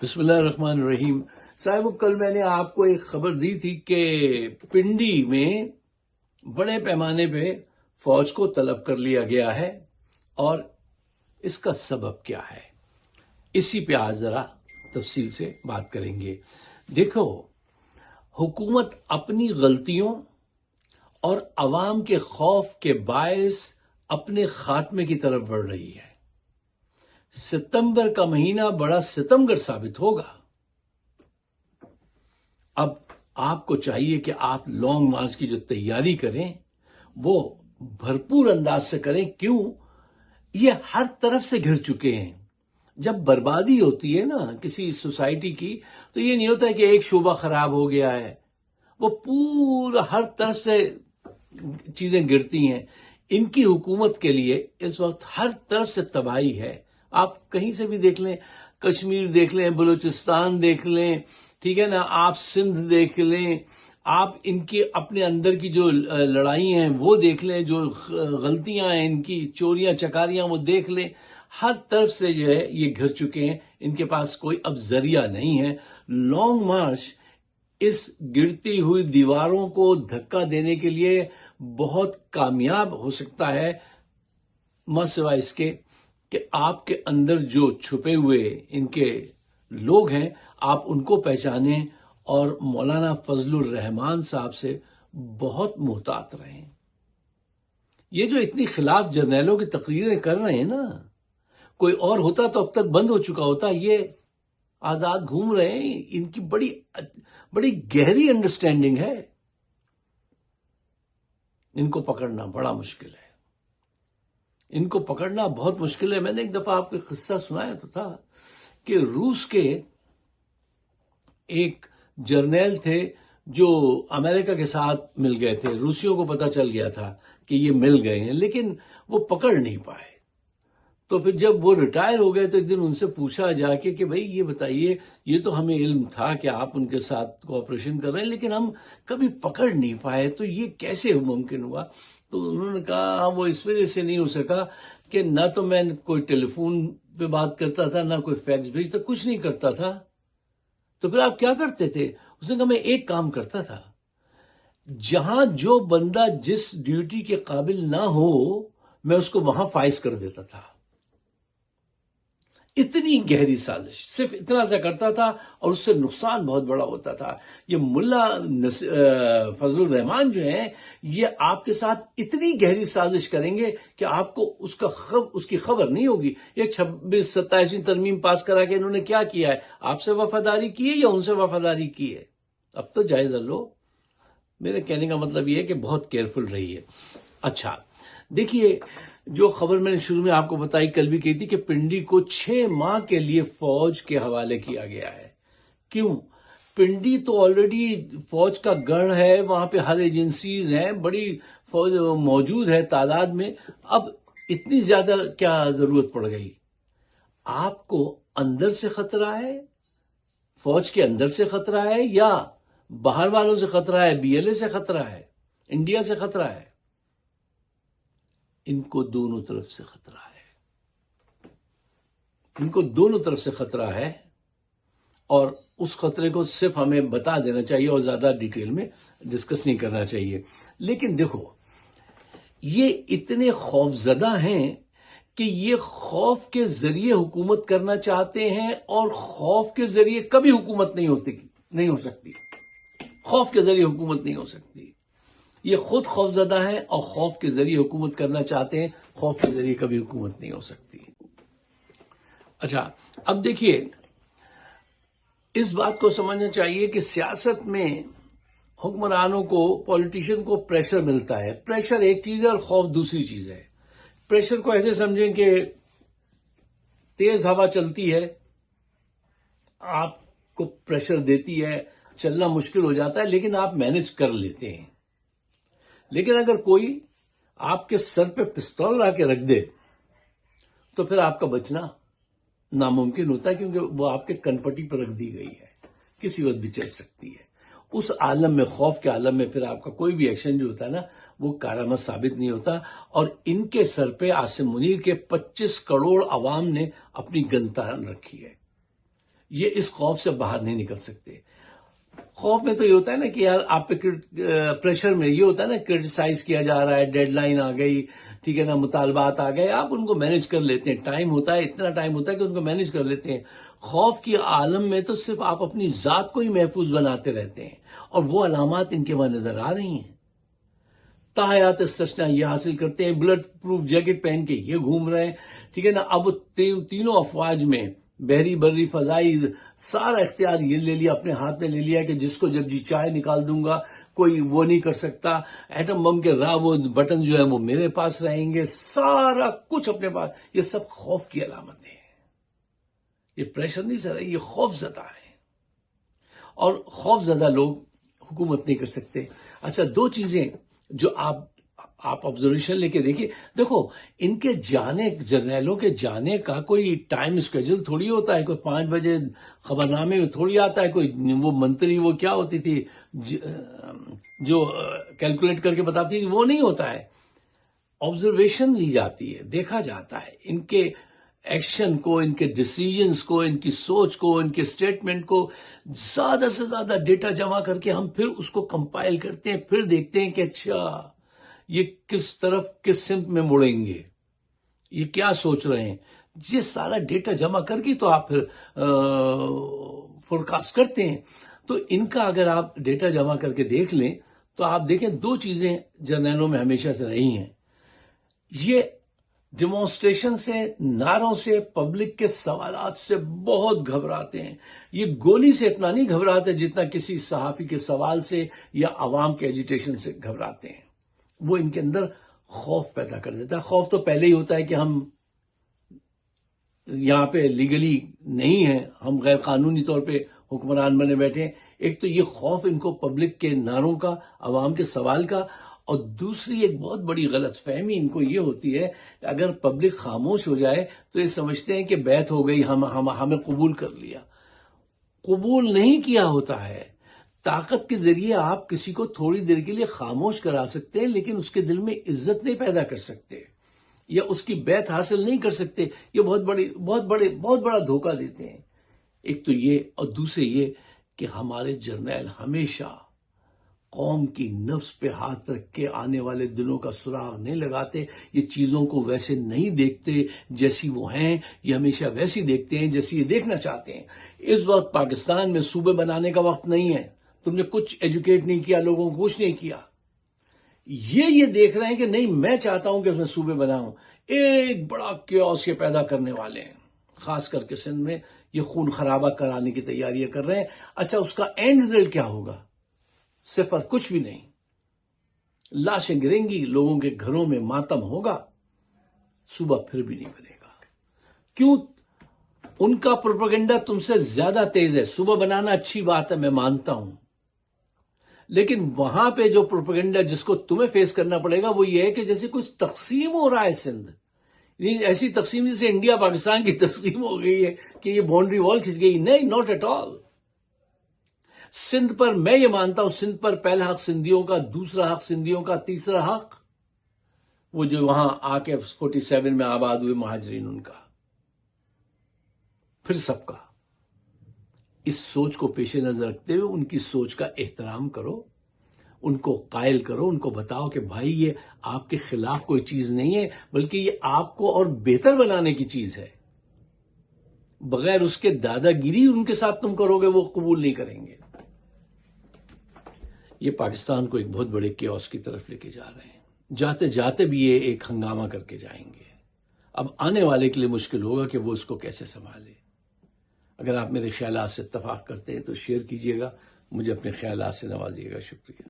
بسم اللہ الرحمن الرحیم۔ صاحب، کل میں نے آپ کو ایک خبر دی تھی کہ پنڈی میں بڑے پیمانے پہ فوج کو طلب کر لیا گیا ہے، اور اس کا سبب کیا ہے، اسی پہ آج ذرا تفصیل سے بات کریں گے۔ دیکھو، حکومت اپنی غلطیوں اور عوام کے خوف کے باعث اپنے خاتمے کی طرف بڑھ رہی ہے۔ ستمبر کا مہینہ بڑا ستمگر ثابت ہوگا۔ اب آپ کو چاہیے کہ آپ لانگ مارچ کی جو تیاری کریں وہ بھرپور انداز سے کریں۔ کیوں؟ یہ ہر طرف سے گھر چکے ہیں۔ جب بربادی ہوتی ہے نا کسی سوسائٹی کی، تو یہ نہیں ہوتا ہے کہ ایک شعبہ خراب ہو گیا ہے، وہ پورا ہر طرف سے چیزیں گرتی ہیں۔ ان کی حکومت کے لیے اس وقت ہر طرف سے تباہی ہے۔ آپ کہیں سے بھی دیکھ لیں، کشمیر دیکھ لیں، بلوچستان دیکھ لیں، ٹھیک ہے نا، آپ سندھ دیکھ لیں، آپ ان کی اپنے اندر کی جو لڑائی ہیں وہ دیکھ لیں، جو غلطیاں ہیں ان کی، چوریاں چکاریاں، وہ دیکھ لیں۔ ہر طرف سے جو ہے یہ گھر چکے ہیں، ان کے پاس کوئی اب ذریعہ نہیں ہے۔ لانگ مارچ اس گرتی ہوئی دیواروں کو دھکا دینے کے لیے بہت کامیاب ہو سکتا ہے، سوائے اس کے کہ آپ کے اندر جو چھپے ہوئے ان کے لوگ ہیں، آپ ان کو پہچانیں اور مولانا فضل الرحمان صاحب سے بہت محتاط رہیں۔ یہ جو اتنی خلاف جرنیلوں کی تقریریں کر رہے ہیں نا، کوئی اور ہوتا تو اب تک بند ہو چکا ہوتا۔ یہ آزاد گھوم رہے ہیں، ان کی بڑی گہری انڈرسٹینڈنگ ہے۔ ان کو پکڑنا بڑا مشکل ہے، ان کو پکڑنا بہت مشکل ہے۔ میں نے ایک دفعہ آپ کو قصہ سنایا تو تھا کہ روس کے ایک جرنیل تھے جو امریکہ کے ساتھ مل گئے تھے۔ روسیوں کو پتہ چل گیا تھا کہ یہ مل گئے ہیں، لیکن وہ پکڑ نہیں پائے۔ تو پھر جب وہ ریٹائر ہو گئے تو ایک دن ان سے پوچھا جا کے کہ بھئی یہ بتائیے، یہ تو ہمیں علم تھا کہ آپ ان کے ساتھ کوآپریشن کر رہے ہیں، لیکن ہم کبھی پکڑ نہیں پائے، تو یہ کیسے ممکن ہوا؟ تو انہوں نے کہا وہ اس وجہ سے نہیں ہو سکا کہ نہ تو میں کوئی ٹیلی فون پہ بات کرتا تھا، نہ کوئی فیکس بھیجتا، کچھ نہیں کرتا تھا۔ تو پھر آپ کیا کرتے تھے؟ اس نے کہا میں ایک کام کرتا تھا، جہاں جو بندہ جس ڈیوٹی کے قابل نہ ہو میں اس کو وہاں فائز کر دیتا تھا۔ اتنی گہری سازش، صرف اتنا سا کرتا تھا اور اس سے نقصان بہت بڑا ہوتا تھا۔ یہ ملا فضل الرحمان جو ہیں، یہ آپ کے ساتھ اتنی گہری سازش کریں گے کہ آپ کو اس کی خبر نہیں ہوگی۔ یہ 26-27 ترمیم پاس کرا کے انہوں نے کیا کیا ہے؟ آپ سے وفاداری کی ہے یا ان سے وفاداری کی ہے؟ اب تو جائزہ لو۔ میرے کہنے کا مطلب یہ ہے کہ بہت کیئرفل رہیے۔ اچھا دیکھیے، جو خبر میں نے شروع میں آپ کو بتائی، کل بھی کہی تھی کہ پنڈی کو 6 ماہ کے لیے فوج کے حوالے کیا گیا ہے۔ کیوں؟ پنڈی تو آلریڈی فوج کا گڑھ ہے، وہاں پہ ہر ایجنسیز ہیں، بڑی فوج موجود ہے تعداد میں۔ اب اتنی زیادہ کیا ضرورت پڑ گئی؟ آپ کو اندر سے خطرہ ہے، فوج کے اندر سے خطرہ ہے، یا باہر والوں سے خطرہ ہے، بی ایل اے سے خطرہ ہے، انڈیا سے خطرہ ہے؟ ان کو دونوں طرف سے خطرہ ہے، ان کو دونوں طرف سے خطرہ ہے، اور اس خطرے کو صرف ہمیں بتا دینا چاہیے اور زیادہ ڈیٹیل میں ڈسکس نہیں کرنا چاہیے۔ لیکن دیکھو، یہ اتنے خوف زدہ ہیں کہ یہ خوف کے ذریعے حکومت کرنا چاہتے ہیں، اور خوف کے ذریعے کبھی حکومت نہیں ہو سکتی۔ خوف کے ذریعے حکومت نہیں ہو سکتی۔ یہ خود خوف زدہ ہیں اور خوف کے ذریعے حکومت کرنا چاہتے ہیں، خوف کے ذریعے کبھی حکومت نہیں ہو سکتی۔ اچھا، اب دیکھیے، اس بات کو سمجھنا چاہیے کہ سیاست میں حکمرانوں کو، پولیٹیشین کو پریشر ملتا ہے۔ پریشر ایک چیز ہے اور خوف دوسری چیز ہے۔ پریشر کو ایسے سمجھیں کہ تیز ہوا چلتی ہے، آپ کو پریشر دیتی ہے، چلنا مشکل ہو جاتا ہے، لیکن آپ مینج کر لیتے ہیں۔ لیکن اگر کوئی آپ کے سر پہ پستول لا کے رکھ دے تو پھر آپ کا بچنا ناممکن ہوتا ہے، کیونکہ وہ آپ کے کنپٹی پر رکھ دی گئی ہے، کسی وقت بھی چل سکتی ہے۔ اس عالم میں، خوف کے عالم میں، پھر آپ کا کوئی بھی ایکشن جو ہوتا ہے نا، وہ کارآمد ثابت نہیں ہوتا۔ اور ان کے سر پہ، عاصم منیر کے 25 کروڑ عوام نے اپنی گن تان رکھی ہے۔ یہ اس خوف سے باہر نہیں نکل سکتے. خوف میں تو یہ ہوتا ہے نا کہ یار آپ پہ پریشر میں یہ ہوتا ہے نا کرٹیسائز کیا جا رہا ہے، ڈیڈ لائن آ گئی، ٹھیک ہے نا، مطالبات آ گئے، آپ ان کو مینج کر لیتے ہیں. ٹائم ہوتا ہے، اتنا ٹائم ہوتا ہے کہ ان کو مینج کر لیتے ہیں. خوف کی عالم میں تو صرف آپ اپنی ذات کو ہی محفوظ بناتے رہتے ہیں، اور وہ علامات ان کے وہاں نظر آ رہی ہیں. تاحیات استثنا یہ حاصل کرتے ہیں، بلٹ پروف جیکٹ پہن کے یہ گھوم رہے ہیں، ٹھیک ہے نا. اب وہ تینوں افواج میں بحری بری فضائی سارا اختیار یہ لے لیا، اپنے ہاتھ میں لے لیا کہ جس کو جب جی چائے نکال دوں گا کوئی وہ نہیں کر سکتا. ایٹم بم کے وہ بٹن جو ہے وہ میرے پاس رہیں گے، سارا کچھ اپنے پاس. یہ سب خوف کی علامتیں ہیں. یہ پریشر نہیں سر، یہ خوف زدہ ہے، اور خوف زدہ لوگ حکومت نہیں کر سکتے. اچھا، دو چیزیں جو آپ آبزرویشن لے کے دیکھیے. دیکھو، ان کے جانے، جرنیلوں کے جانے کا کوئی ٹائم اسکیجول تھوڑی ہوتا ہے. کوئی 5 بجے خبرنامے میں تھوڑی آتا ہے. کوئی وہ منتری وہ کیا ہوتی تھی جو کیلکولیٹ کر کے بتاتی تھی، وہ نہیں ہوتا ہے. آبزرویشن لی جاتی ہے، دیکھا جاتا ہے ان کے ایکشن کو، ان کے ڈیسیجنز کو، ان کی سوچ کو، ان کے سٹیٹمنٹ کو. زیادہ سے زیادہ ڈیٹا جمع کر کے ہم پھر اس کو کمپائل کرتے ہیں، پھر دیکھتے ہیں کہ اچھا یہ کس طرف، کس سمت میں مڑیں گے، یہ کیا سوچ رہے ہیں. یہ سارا ڈیٹا جمع کر کے تو آپ پھر فورکاسٹ کرتے ہیں. تو ان کا اگر آپ ڈیٹا جمع کر کے دیکھ لیں تو آپ دیکھیں دو چیزیں جرنیلوں میں ہمیشہ سے رہی ہیں. یہ ڈیمونسٹریشن سے، نعروں سے، پبلک کے سوالات سے بہت گھبراتے ہیں. یہ گولی سے اتنا نہیں گھبراتے جتنا کسی صحافی کے سوال سے یا عوام کے ایجیٹیشن سے گھبراتے ہیں. وہ ان کے اندر خوف پیدا کر دیتا ہے. خوف تو پہلے ہی ہوتا ہے کہ ہم یہاں پہ لیگلی نہیں ہیں، ہم غیر قانونی طور پہ حکمران بنے بیٹھے ہیں. ایک تو یہ خوف ان کو پبلک کے نعروں کا، عوام کے سوال کا، اور دوسری ایک بہت بڑی غلط فہمی ان کو یہ ہوتی ہے کہ اگر پبلک خاموش ہو جائے تو یہ سمجھتے ہیں کہ بیعت ہو گئی، ہمیں قبول کر لیا. قبول نہیں کیا ہوتا ہے. طاقت کے ذریعے آپ کسی کو تھوڑی دیر کے لیے خاموش کرا سکتے ہیں، لیکن اس کے دل میں عزت نہیں پیدا کر سکتے یا اس کی بیعت حاصل نہیں کر سکتے. یہ بہت بڑا دھوکہ دیتے ہیں. ایک تو یہ، اور دوسرے یہ کہ ہمارے جرنیل ہمیشہ قوم کی نفس پہ ہاتھ رکھ کے آنے والے دنوں کا سراغ نہیں لگاتے. یہ چیزوں کو ویسے نہیں دیکھتے جیسی وہ ہیں، یہ ہمیشہ ویسی دیکھتے ہیں جیسی یہ دیکھنا چاہتے ہیں. اس وقت پاکستان میں صوبے بنانے کا وقت نہیں ہے. تم نے کچھ ایجوکیٹ نہیں کیا، لوگوں کو کچھ نہیں کیا. یہ دیکھ رہے ہیں کہ نہیں، میں چاہتا ہوں کہ میں صوبے بناؤں. ایک بڑا کیوس یہ پیدا کرنے والے ہیں، خاص کر کے سندھ میں یہ خون خرابہ کرانے کی تیاریاں کر رہے ہیں. اچھا، اس کا اینڈ رزلٹ کیا ہوگا؟ صفر، کچھ بھی نہیں. لاشیں گریں گی، لوگوں کے گھروں میں ماتم ہوگا، صبح پھر بھی نہیں بنے گا. کیوں؟ ان کا پروپیگنڈا تم سے زیادہ تیز ہے. صبح بنانا اچھی بات ہے، میں مانتا ہوں، لیکن وہاں پہ جو پروپیگنڈا جس کو تمہیں فیس کرنا پڑے گا وہ یہ ہے کہ جیسے کچھ تقسیم ہو رہا ہے سندھ. ایسی تقسیم جیسے انڈیا پاکستان کی تقسیم ہو گئی ہے کہ یہ باؤنڈری وال کھنچ گئی. نہیں، ناٹ ایٹ آل. سندھ پر میں یہ مانتا ہوں، سندھ پر پہلا حق سندھیوں کا، دوسرا حق سندھیوں کا، تیسرا حق وہ جو وہاں آ کے 47 میں آباد ہوئے مہاجرین، ان کا، پھر سب کا. اس سوچ کو پیش نظر رکھتے ہوئے ان کی سوچ کا احترام کرو، ان کو قائل کرو، ان کو بتاؤ کہ بھائی یہ آپ کے خلاف کوئی چیز نہیں ہے، بلکہ یہ آپ کو اور بہتر بنانے کی چیز ہے. بغیر اس کے دادا گیری ان کے ساتھ تم کرو گے، وہ قبول نہیں کریں گے. یہ پاکستان کو ایک بہت بڑے کیوس کی طرف لے کے جا رہے ہیں. جاتے جاتے بھی یہ ایک ہنگامہ کر کے جائیں گے. اب آنے والے کے لیے مشکل ہوگا کہ وہ اس کو کیسے سنبھالے. اگر آپ میرے خیالات سے اتفاق کرتے ہیں تو شیئر کیجیے گا، مجھے اپنے خیالات سے نوازیے گا. شکریہ.